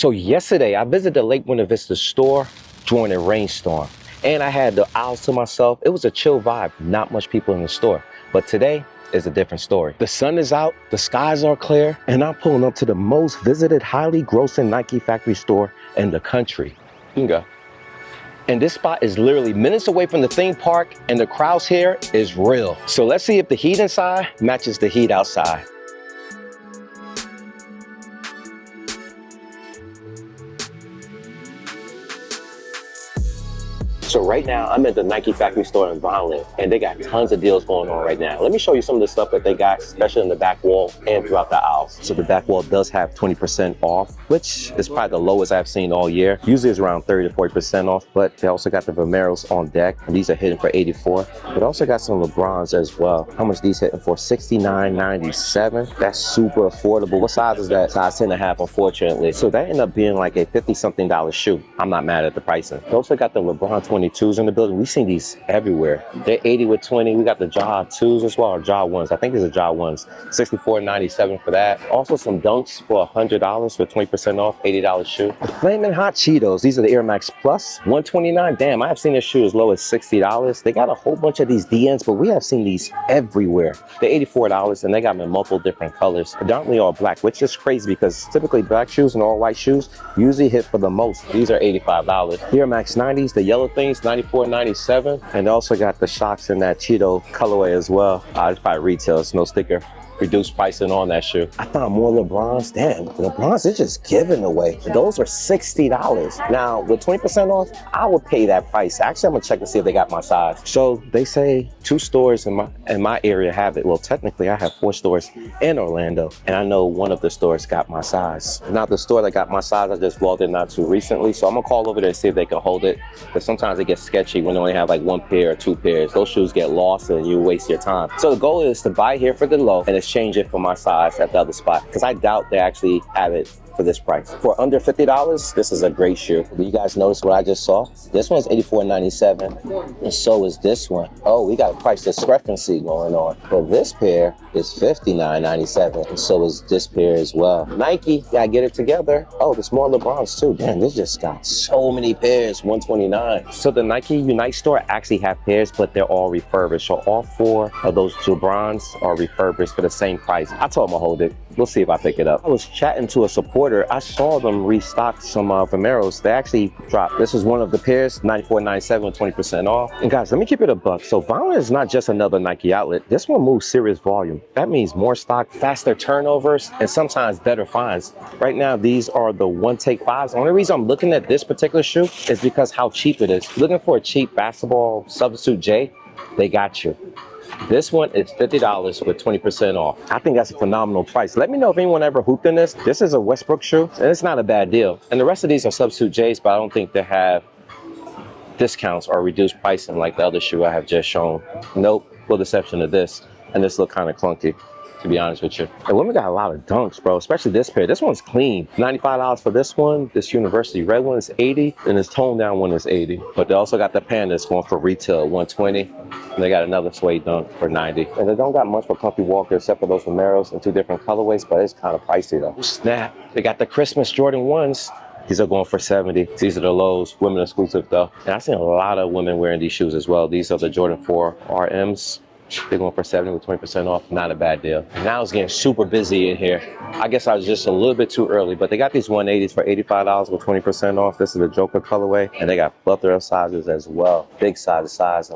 So yesterday, I visited the Lake Buena Vista store during a rainstorm, and I had the aisles to myself. It was a chill vibe, not much people in the store. But today is a different story. The sun is out, the skies are clear, and I'm pulling up to the most visited, highly grossing Nike factory store in the country. You can go. And this spot is literally minutes away from the theme park, and the crowds here is real. So let's see if the heat inside matches the heat outside. So right now, I'm at the Nike factory store in Vineland, and they got tons of deals going on right now. Let me show you some of the stuff that they got, especially in the back wall and throughout the aisles. So the back wall does have 20% off, which is probably the lowest I've seen all year. Usually it's around 30 to 40% off, but they also got the Vomeros on deck, and these are hitting for 84. But also got some LeBrons as well. How much these hitting for? $69.97. That's super affordable. What size is that? Size 10.5, unfortunately. So that ended up being like a $50-something shoe. I'm not mad at the pricing. They also got the LeBron 22s in the building. We've seen these everywhere. They're 80 with 20. We got the jaw 2s as well, or jaw 1s. I think these are jaw 1s. $64.97 for that. Also some dunks for $100 for 20% off, $80 shoe. The Flamin' Hot Cheetos. These are the Air Max Plus, $129. Damn, I have seen this shoe as low as $60. They got a whole bunch of these DNs, but we have seen these everywhere. They're $84, and they got them in multiple different colors. Predominantly all black, which is crazy because typically black shoes and all white shoes usually hit for the most. These are $85. Air Max 90s, the yellow things, $94.97. And they also got the shocks in that Cheeto colorway as well. It's probably retail, it's no sticker. Reduced pricing on that shoe. I found more LeBrons. Damn, LeBrons is just giving away. Those are $60. Now, with 20% off, I would pay that price. Actually, I'm gonna check to see if they got my size. So they say 2 stores in my area have it. Well, technically, I have 4 stores in Orlando, and I know one of the stores got my size. Now, the store that got my size, I just vlogged it not too recently, so I'm gonna call over there and see if they can hold it, because sometimes it gets sketchy when they only have like 1 pair or 2 pairs. Those shoes get lost and you waste your time. So the goal is to buy here for the low and exchange it for my size at the other spot, because I doubt they actually have it for this price. For under $50, this is a great shoe. Do you guys notice what I just saw? This one's $84.97, and so is this one. Oh, we got a price discrepancy going on. But this pair is $59.97, and so is this pair as well. Nike, gotta get it together. Oh, there's more LeBrons too. Damn, this just got so many pairs, $129. So the Nike Unite store actually have pairs, but they're all refurbished. So all 4 of those LeBrons are refurbished for the same price. I told them to hold it. We'll see if I pick it up. I was chatting to a supporter. I saw them restock some Vomeros. They actually dropped. This is one of the pairs, $94.97 with 20% off. And guys, let me keep it a buck. So Vineland is not just another Nike outlet. This one moves serious volume. That means more stock, faster turnovers, and sometimes better finds. Right now, these are the 1-take-5s. The only reason I'm looking at this particular shoe is because how cheap it is. Looking for a cheap basketball substitute J, they got you. This one is $50 with 20% off. I think that's a phenomenal price. Let me know if anyone ever hooped in this. This is a Westbrook shoe, and it's not a bad deal. And the rest of these are substitute J's, but I don't think they have discounts or reduced pricing like the other shoe I have just shown. Nope, with the exception of this. And this look kind of clunky, to be honest with you. And women got a lot of dunks, bro, especially this pair. This one's clean. $95 for this one. This University red one is $80, and this toned down one is $80. But they also got the Pandas going for retail, $120. And they got another suede dunk for $90. And they don't got much for comfy walker except for those Vomeros in 2 different colorways, but it's kind of pricey though. Snap. They got the Christmas Jordan 1s. These are going for $70. These are the lows, women exclusive though. And I've seen a lot of women wearing these shoes as well. These are the Jordan 4 RMs. They're going for $70 with 20% off. Not a bad deal. Now it's getting super busy in here. I guess I was just a little bit too early, but they got these 180s for $85 with 20% off. This is the Joker colorway, and they got plethora of sizes as well. Big size 11.5,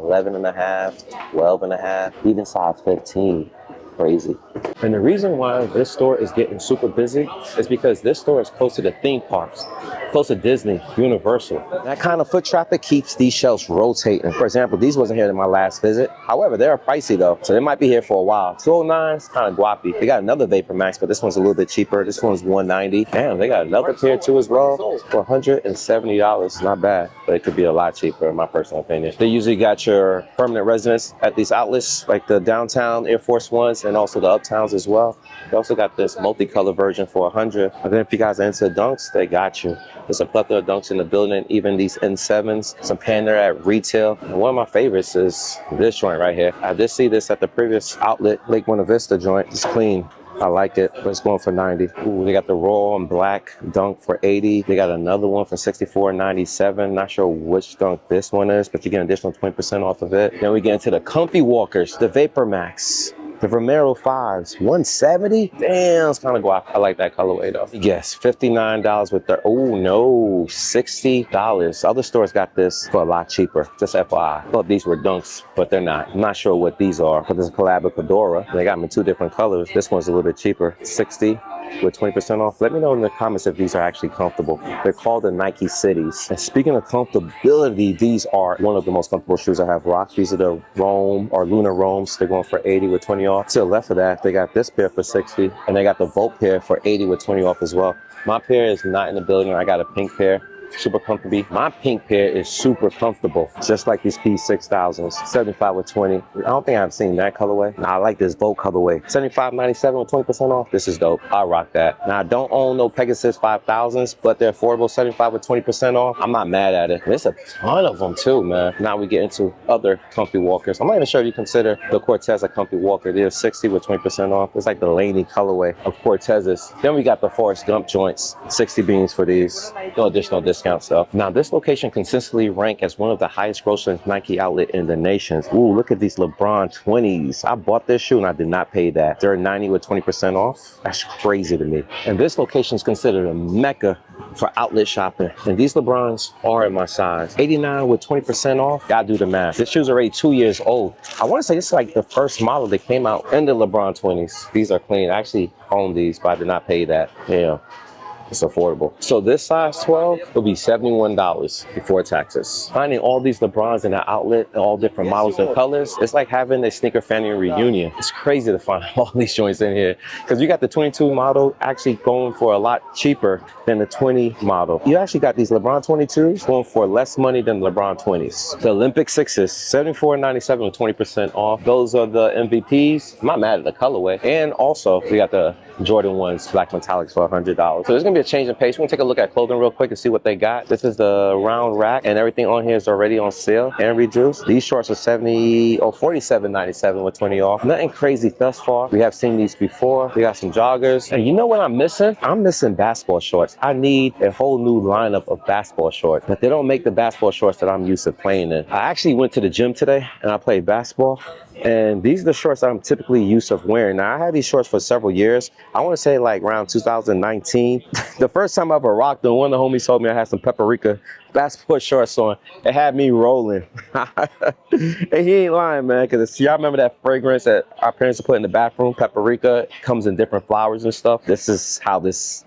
12.5, even size 15. Crazy. And the reason why this store is getting super busy is because this store is close to the theme parks, close to Disney, Universal. That kind of foot traffic keeps these shelves rotating. For example, these wasn't here in my last visit. However, they're pricey though, so they might be here for a while. 209 is kind of guappy. They got another Vapor Max, but this one's a little bit cheaper. This one's $190. Damn, they got another pair too as well for $170. Not bad, but it could be a lot cheaper in my personal opinion. They usually got your permanent residents at these outlets, like the downtown Air Force Ones and also the uptowns as well. They also got this multicolor version for $100. And then if you guys are into dunks, they got you. There's a plethora of dunks in the building, even these N7s, some Panda at retail. And one of my favorites is this joint right here. I did see this at the previous outlet, Lake Buena Vista joint. It's clean. I like it, but it's going for 90. Ooh, they got the raw and black dunk for 80. They got another one for 64.97. Not sure which dunk this one is, but you get an additional 20% off of it. Then we get into the comfy walkers, the Vapor Max. The Vomeros 5s, 170? Damn, it's kind of guap. I like that colorway though. Yes, $59 with the, oh no, $60. Other stores got this for a lot cheaper, just FYI. I thought these were dunks, but they're not. I'm not sure what these are, but there's a collab with Fedora. They got them in 2 different colors. This one's a little bit cheaper, 60 with 20% off. Let me know in the comments if these are actually comfortable. They're called the Nike Cities. And speaking of comfortability, these are one of the most comfortable shoes I have rocked. These are the Rome or Lunar Roams. They're going for 80 with 20 off. To the left of that, they got this pair for 60, and they got the Volt pair for 80 with 20 off as well. My pair is not in the building. I got a pink pair. Super comfortable. My pink pair is super comfortable, just like these P6000s. 75 with 20. I don't think I've seen that colorway. Now I like this Volt colorway. 75.97 with 20% off. This is dope. I rock that. Now I don't own no Pegasus 5000s, but they're affordable. 75 with 20% off. I'm not mad at it. There's a ton of them too, man. Now we get into other comfy walkers. I'm not even sure if you consider the Cortez a comfy walker. They're 60 with 20% off. It's like the Laney colorway of Cortez's. Then we got the Forrest Gump joints. 60 beans for these. No additional discount stuff. Now this location consistently ranked as one of the highest grossing Nike outlet in the nation. Ooh, look at these LeBron 20s. I bought this shoe and I did not pay that. They're 90 with 20% off. That's crazy to me. And this location is considered a mecca for outlet shopping. And these LeBrons are in my size. 89 with 20% off. Gotta do the math. This shoe's already 2 years old. I want to say this is like the first model that came out in the LeBron 20s. These are clean. I actually own these, but I did not pay that. Yeah. It's affordable. So this size 12 will be $71 before taxes. Finding all these LeBrons in the outlet, all different models and colors, it's like having a sneaker family reunion. It's crazy to find all these joints in here because you got the 22 model actually going for a lot cheaper than the 20 model. You actually got these LeBron 22s going for less money than the LeBron 20s. The Olympic 6s, $74.97 with 20% off. Those are the MVPs. I'm not mad at the colorway. And also we got the Jordan 1s, black metallics for $100. So there's gonna be a change in pace. We're gonna take a look at clothing real quick and see what they got. This is the round rack and everything on here is already on sale and reduced. These shorts are $47.97 with 20 off. Nothing crazy thus far. We have seen these before. We got some joggers. And you know what I'm missing? I'm missing basketball shorts. I need a whole new lineup of basketball shorts, but they don't make the basketball shorts that I'm used to playing in. I actually went to the gym today and I played basketball. And these are the shorts I'm typically used to wearing. Now, I had these shorts for several years. I want to say like around 2019. The first time I ever rocked them, one of the homies told me I had some Paprika basketball shorts on. It had me rolling. And he ain't lying, man, because y'all remember that fragrance that our parents would put in the bathroom? Paprika. It comes in different flowers and stuff. This is how this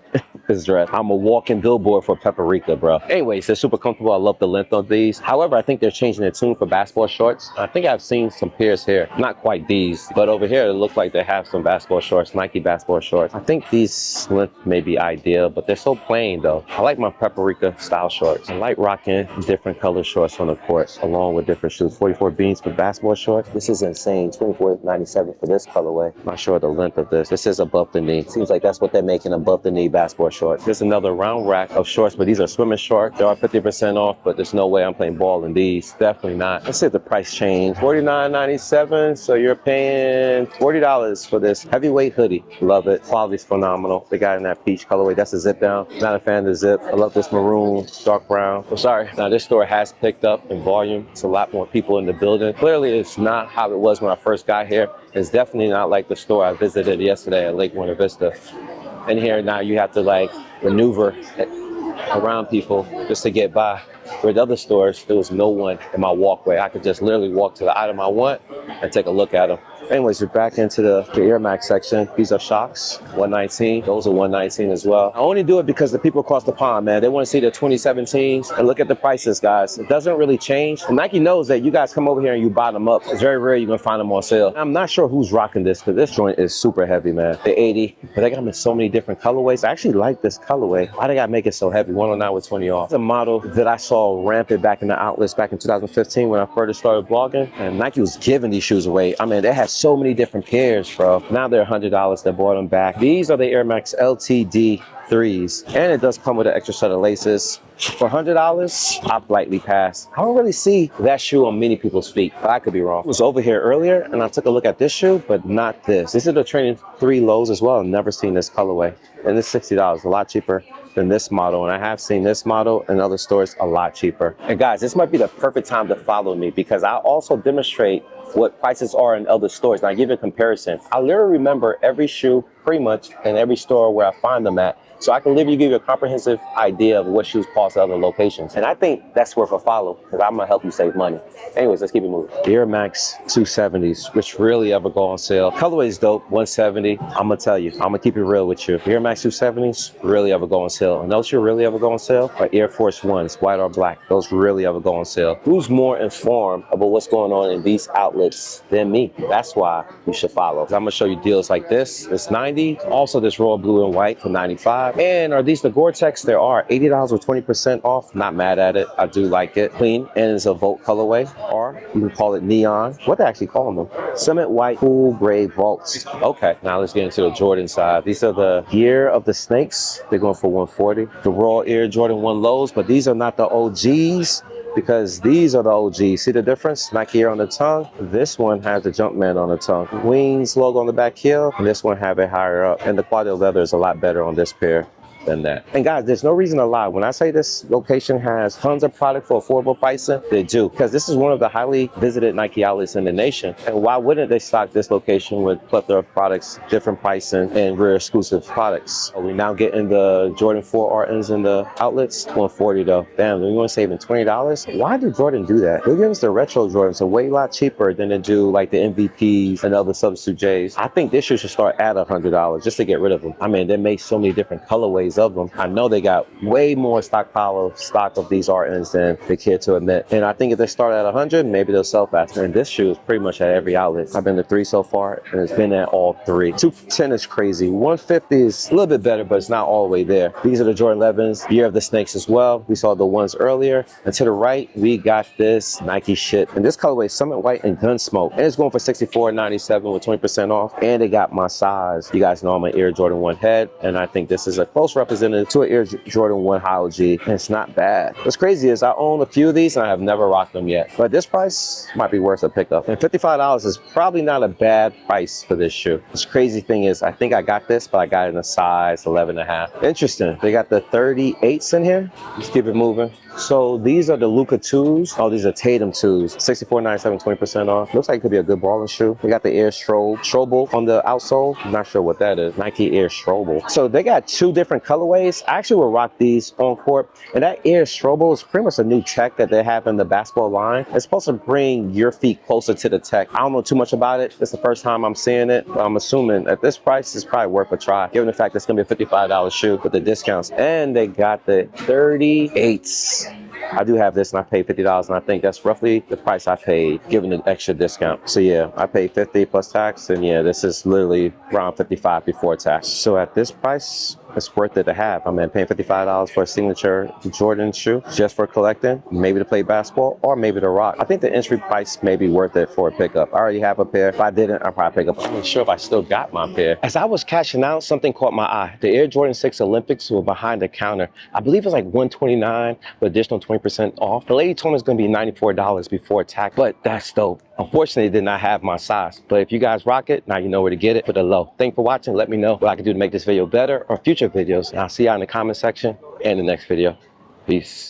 is dressed. I'm a walking billboard for Paprika, bro. Anyways, they're super comfortable. I love the length of these. However, I think they're changing their tune for basketball shorts. I think I've seen some pairs here. Not quite these, but over here it looks like they have some basketball shorts, Nike basketball shorts. I think these length may be ideal, but they're so plain though. I like my Paprika style shorts. I like rocking different color shorts on the court along with different shoes. 44 beans for basketball shorts. This is insane. $24.97 for this colorway. Not sure the length of this. This is above the knee. Seems like that's what they're making, above the knee basketball shorts. There's another round rack of shorts, but these are swimming shorts. They are 50% off, but there's no way I'm playing ball in these. Definitely not. Let's see if the price changed. $49.97, so you're paying $40 for this heavyweight hoodie. Love it. Quality's phenomenal. They got in that peach colorway. That's a zip down. Not a fan of the zip. I love this maroon, dark brown. I'm sorry. Now this store has picked up in volume. It's a lot more people in the building. Clearly it's not how it was when I first got here. It's definitely not like the store I visited yesterday at Lake Buena Vista. In here now you have to like maneuver around people just to get by. Where the other stores, there was no one in my walkway. I could just literally walk to the item I want and take a look at them. Anyways, we're back into the Air Max section. These are Shocks, 119. Those are 119 as well. I only do it because the people across the pond, man, they want to see the 2017s and look at the prices, guys. It doesn't really change. And Nike knows that you guys come over here and you buy them up. It's very rare you're going to find them on sale. I'm not sure who's rocking this because this joint is super heavy, man. The 80, but they got them in so many different colorways. I actually like this colorway. Why they got to make it so heavy? 109 with 20 off. It's a model that I saw rampant back in the outlets back in 2015 when I first started blogging. And Nike was giving these shoes away. I mean, they had so many different pairs, bro. Now they're $100. They bought them back. These are the Air Max LTD threes. And it does come with an extra set of laces. For $100, I'll politely pass. I don't really see that shoe on many people's feet, but I could be wrong. I was over here earlier and I took a look at this shoe, but not this. This is the Training 3 lows as well. I've never seen this colorway. And it's $60, a lot cheaper than this model. And I have seen this model in other stores a lot cheaper. And guys, this might be the perfect time to follow me because I also demonstrate what prices are in other stores. And I give you a comparison. I literally remember every shoe pretty much in every store where I find them at. So I can literally give you a comprehensive idea of what shoes cost at other locations. And I think that's worth a follow because I'm gonna help you save money. Anyways, let's keep it moving. Air Max 270s, which rarely ever go on sale. Colorway is dope, 170. I'm gonna tell you, I'm gonna keep it real with you. Air Max 270s rarely ever go on sale. And those shoes really ever go on sale are Air Force Ones, white or black. Those rarely ever go on sale. Who's more informed about what's going on in these outlets than me? That's why you should follow. I'm gonna show you deals like this. It's 90. Also this royal blue and white for 95. And are these the Gore-Tex? There are $80 with 20% off. Not mad at it. I do like it. Clean. And it's a Volt colorway. Or you can call it neon. What they actually calling them? Cement white cool gray Volts. Okay, now let's get into the Jordan side. These are the Year of the Snakes. They're going for 140. The Raw Air Jordan 1 lows, but these are not the OGs. Because these are the OGs. See the difference? Nike Air on the tongue. This one has the Jumpman on the tongue. Wings logo on the back heel. And this one have it higher up. And the quality of leather is a lot better on this pair than that. And guys, there's no reason to lie. When I say this location has tons of product for affordable pricing, they do. Because this is one of the highly visited Nike outlets in the nation. And why wouldn't they stock this location with plethora of products, different pricing, and rare exclusive products? Are we now getting the Jordan 4 RNs in the outlets? 140 though. Damn, we're only saving $20? Why did Jordan do that? They give us the retro Jordans, a way lot cheaper than they do like the MVPs and other substitute J's. I think this shoe should start at $100 just to get rid of them. I mean, they make so many different colorways of them. I know they got way more stock of these RNs than they care to admit. And I think if they start at 100, maybe they'll sell faster. And this shoe is pretty much at every outlet. I've been to 3 so far, and it's been at all 3. 210 is crazy. 150 is a little bit better, but it's not all the way there. These are the Jordan 11s, Year of the Snakes as well. We saw the ones earlier. And to the right, we got this Nike shit. And this colorway is Summit White and Gunsmoke. And it's going for $64.97 with 20% off. And they got my size. You guys know I'm an Air Jordan 1 head, and I think this is a close representative to an Air Jordan 1 High G, and it's not bad. What's crazy is I own a few of these and I have never rocked them yet, but this price might be worth a pickup. And $55 is probably not a bad price for this shoe. This crazy thing is I think I got this, but I got it in a size 11.5. Interesting. They got the 38s in here. Let's keep it moving. So these are the Luka 2s. Oh, these are Tatum 2s. $64.97, 20% off. Looks like it could be a good balling shoe. We got the Air Strobel on the outsole. I'm not sure what that is. Nike Air Strobel. So they got 2 different colorways. I actually will rock these on court. And that Air Strobel is pretty much a new tech that they have in the basketball line. It's supposed to bring your feet closer to the tech. I don't know too much about it. It's the first time I'm seeing it, but I'm assuming at this price, it's probably worth a try, given the fact it's gonna be a $55 shoe with the discounts. And they got the 38s. I do have this and I paid $50, and I think that's roughly the price I paid given the extra discount. So yeah, I paid $50 plus tax, and yeah, this is literally around $55 before tax. So at this price, it's worth it to have. I mean, paying $55 for a signature Jordan shoe just for collecting, maybe to play basketball or maybe to rock. I think the entry price may be worth it for a pickup. I already have a pair. If I didn't, I'd probably pick up. I'm not sure if I still got my pair. As I was cashing out, something caught my eye. The Air Jordan 6 Olympics were behind the counter. I believe it's like $129 with additional 20% off. The lady told me it's gonna be $94 before tax, but that's dope. Unfortunately, it did not have my size. But if you guys rock it, now you know where to get it for the low. Thanks for watching. Let me know what I can do to make this video better or future videos. And I'll see y'all in the comment section and the next video. Peace.